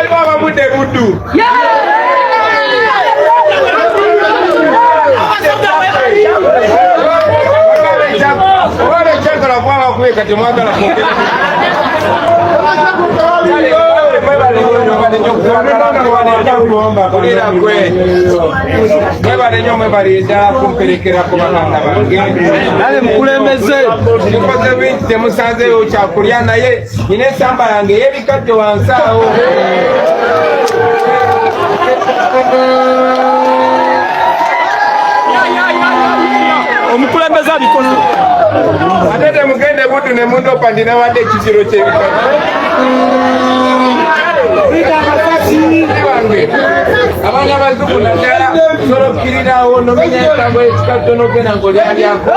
baba bude budu. Wale chakala kwa kuweka timwaga la kuongea. Omukulembeze abikoze atete mugende butu ne mundo pandina wadde kiziro kyebika abaana bazungu naddala solokkirirawo nomenya ekigambo ekikatono gena ng'olyalyako